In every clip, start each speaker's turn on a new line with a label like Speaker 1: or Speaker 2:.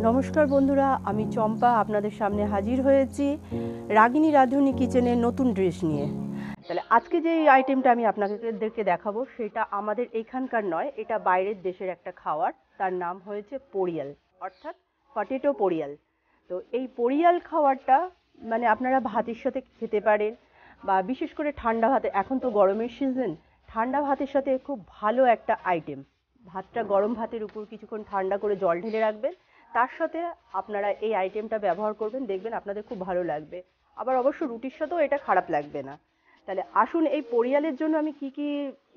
Speaker 1: নমস্কার বন্ধুরা, আমি চম্পা আপনাদের সামনে হাজির হয়েছি রাগিনী রাঁধুনি কিচেনের নতুন ড্রেস নিয়ে। তাহলে আজকে যে আইটেমটা আমি আপনাদেরকে দেখাবো সেটা আমাদের এখানকার নয়, এটা বাইরের দেশের একটা খাবার। তার নাম হয়েছে পোরিয়াল, অর্থাৎ পটেটো পোরিয়াল। তো এই পোরিয়াল খাবারটা মানে আপনারা ভাতের সাথে খেতে পারেন, বা বিশেষ করে ঠান্ডা ভাতে, এখন তো গরমের সিজন, ঠান্ডা ভাতের সাথে খুব ভালো একটা আইটেম। ভাতটা গরম ভাতের উপর কিছুক্ষণ ঠান্ডা করে জল ঢেলে রাখবেন, তার সাথে আপনারা এই আইটেমটা ব্যবহার করবেন, দেখবেন আপনাদের খুব ভালো লাগবে। আবার অবশ্য রুটির সাথেও এটা খারাপ লাগবে না। তাহলে আসুন এই পোরিয়ালের জন্য আমি কি কি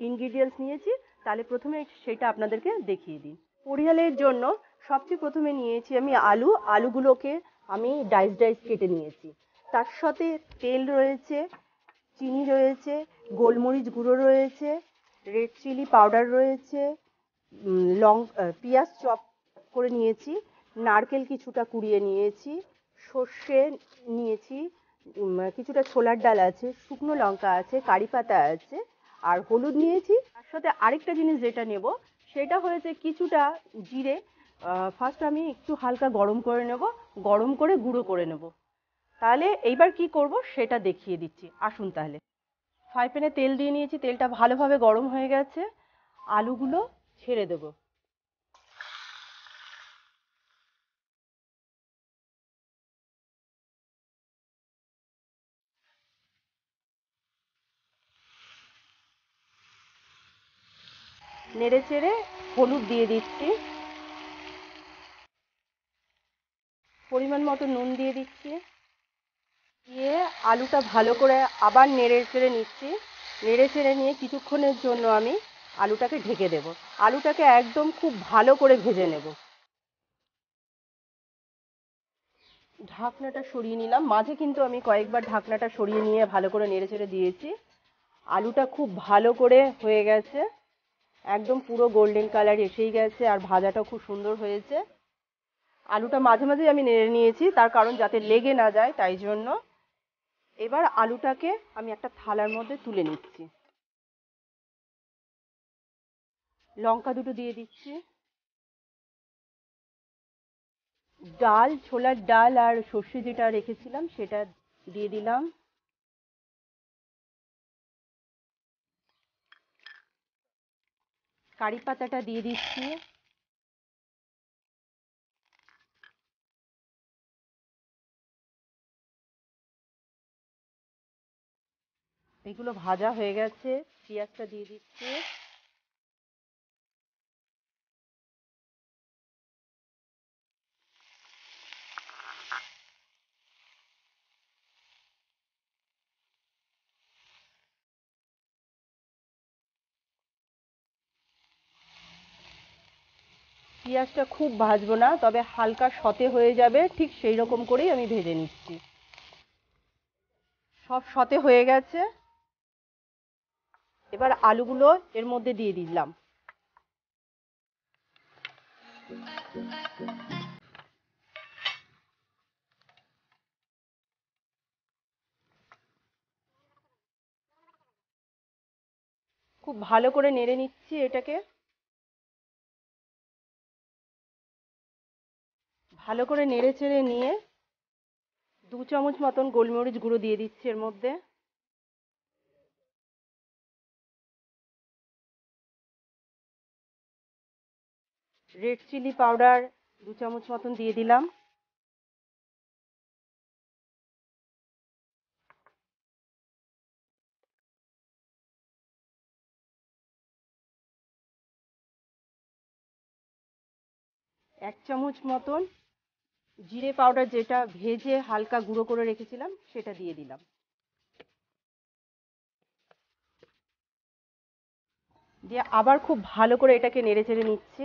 Speaker 1: ইনগ্রিডিয়েন্টস নিয়েছি তাহলে প্রথমে সেটা আপনাদেরকে দেখিয়ে দিই। পোরিয়ালের জন্য সবচেয়ে প্রথমে নিয়েছি আমি আলুগুলোকে আমি ডাইস ডাইস কেটে নিয়েছি। তার সাথে তেল রয়েছে, চিনি রয়েছে, গোলমরিচ গুঁড়ো রয়েছে, রেড চিলি পাউডার রয়েছে, পেঁয়াজ চপ করে নিয়েছি, নারকেল কিছুটা কুড়িয়ে নিয়েছি, সর্ষে নিয়েছি, কিছুটা ছোলার ডাল আছে, শুকনো লঙ্কা আছে, কারি পাতা আছে, আর হলুদ নিয়েছি। তার সাথে আরেকটা জিনিস যেটা নেব সেটা হয়েছে কিছুটা জিরে। ফার্স্ট আমি একটু হালকা গরম করে নেব, গরম করে গুঁড়ো করে নেব। তাহলে এইবার কি করব সেটা দেখিয়ে দিচ্ছি, আসুন তাহলে। ফ্রাই প্যানে তেল দিয়ে নিয়েছি, তেলটা ভালোভাবে গরম হয়ে গেছে, আলুগুলো ছেড়ে দেব। নেড়ে চেড়ে হলুদ দিয়ে দিচ্ছি, পরিমাণ মতো নুন দিয়ে দিচ্ছি, দিয়ে আলুটা ভালো করে আবার নেড়ে চেড়ে নিচ্ছি। নেড়ে চেড়ে নিয়ে কিছুক্ষণের জন্য আমি আলুটাকে ঢেকে দেব। আলুটাকে একদম খুব ভালো করে ভেজে নেব। ঢাকনাটা সরিয়ে নিলাম, মাঝে কিন্তু আমি কয়েকবার ঢাকনাটা সরিয়ে নিয়ে ভালো করে নেড়ে চেড়ে দিয়েছি। আলুটা খুব ভালো করে হয়ে গেছে, একদম পুরো গোল্ডেন কালার এসেই গেছে, আর ভাজাটাও খুব সুন্দর হয়েছে। আলুটা মাঝে মাঝে আমি নেড়ে নিয়েছি, তার কারণ যাতে লেগে না যায়, তাই জন্য। এবার আলুটাকে আমি একটা থালার মধ্যে তুলে নিচ্ছি। লঙ্কা দুটো দিয়ে দিচ্ছি, ডাল, ছোলার ডাল আর সর্ষে যেটা রেখেছিলাম সেটা দিয়ে দিলাম। কারি পাতাটা দিয়ে দিচ্ছি। এগুলো ভাজা হয়ে গেছে, পেঁয়াজটা দিয়ে দিচ্ছি। পেঁয়াজটা খুব ভাজবো না, তবে হালকা সতে হয়ে যাবে, ঠিক সেই রকম করেই আমি ভেজে নিচ্ছি। সব সতে হয়ে গেছে, এবার আলুগুলো এর মধ্যে দিয়ে দিলাম। খুব ভালো করে নেড়ে নিচ্ছি এটাকে। ভালো করে নেড়ে চেড়ে নিয়ে 2 চামচ মতন গোলমরিচ গুঁড়ো দিয়ে দিচ্ছি এর মধ্যে। রেড চিলি পাউডার 2 চামচ মতন দিয়ে দিলাম। এক চামচ মতন জিরে পাউডার, যেটা ভেজে হালকা গুঁড়ো করে রেখেছিলাম, সেটা দিয়ে দিলাম। দিয়ে আবার খুব ভালো করে এটাকে নেড়ে চেড়ে নিচ্ছি।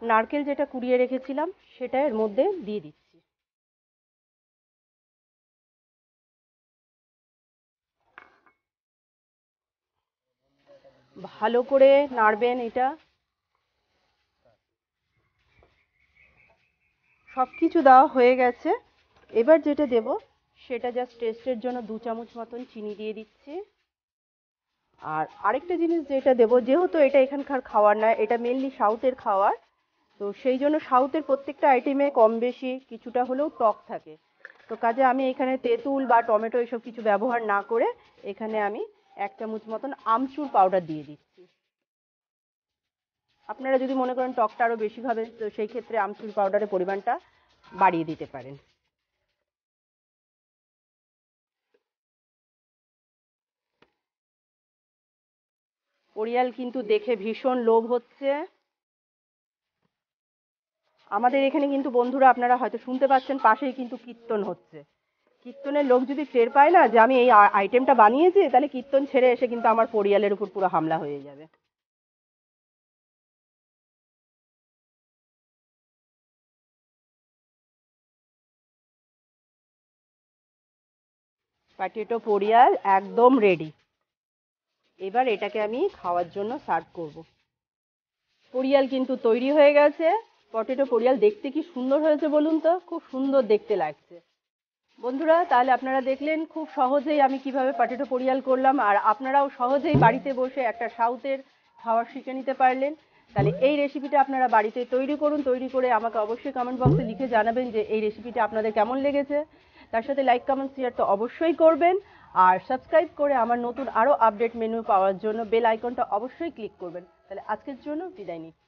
Speaker 1: নারকেল যেটা কুড়িয়ে রেখেছিলাম সেটা এর মধ্যে দিয়ে দিচ্ছি। ভালো করে নাড়বেন এটা। সব কিছু দেওয়া হয়ে গেছে, এবার যেটা দেব সেটা জাস্ট টেস্টের জন্য 2 চামচ মতন চিনি দিয়ে দিচ্ছি। আর আরেকটা জিনিস যেটা দেবো, যেহেতু এটা এখানকার খাওয়ার নয়, এটা মেনলি সাউথের খাওয়ার, তো সেই জন্য সাউথের প্রত্যেকটা আইটেমে কম বেশি কিছুটা হলেও টক থাকে। তো কাজে আমি এখানে তেঁতুল বা টমেটো এসব কিছু ব্যবহার না করে এখানে আমি 1 চামচ মতন আমচুর পাউডার দিয়ে দিচ্ছি। আপনারা যদি মনে করেন টকটা আরও বেশি খাবেন, তো সেই ক্ষেত্রে আমচুর পাউডারের পরিমাণটা বাড়িয়ে দিতে পারেন। পরিয়াল কিন্তু দেখে ভীষণ লোভ হচ্ছে। আমাদের এখানে কিন্তু বন্ধুরা, আপনারা হয়তো শুনতে পাচ্ছেন, পাশেই কিন্তু কীর্তন হচ্ছে। কীর্তনের লোক যদি টের পায় না যে আমি এই আইটেমটা বানিয়েছি, তাহলে কীর্তন ছেড়ে এসে কিন্তু আমার পরিয়ালের উপর পুরো হামলা হয়ে যাবে। পটেটো পরিয়াল একদম রেডি। এবার এটাকে আমি খাওয়ার জন্য সার্ভ করব। পরিয়াল কিন্তু তৈরি হয়ে গেছে। পটেটো পরিয়াল দেখতে কি সুন্দর হয়েছে বলুন তো, খুব সুন্দর দেখতে লাগছে। বন্ধুরা, তাহলে আপনারা দেখলেন খুব সহজেই আমি কিভাবে পটেটো পরিয়াল করলাম, আর আপনারাও সহজেই বাড়িতে বসে একটা সাউথের খাবার শিখে নিতে পারলেন। তাহলে এই রেসিপিটা আপনারা বাড়িতে তৈরি করুন, তৈরি করে আমাকে অবশ্যই কমেন্ট বক্সে লিখে জানাবেন যে এই রেসিপিটা আপনাদের কেমন লেগেছে। তার সাথে লাইক কমেন্ট শেয়ার তো অবশ্যই করবেন, আর সাবস্ক্রাইব করে আমার নতুন আরও আপডেট মেনু পাওয়ার জন্য বেল আইকনটা অবশ্যই ক্লিক করবেন। তাহলে আজকের জন্য বিদায় নিচ্ছি।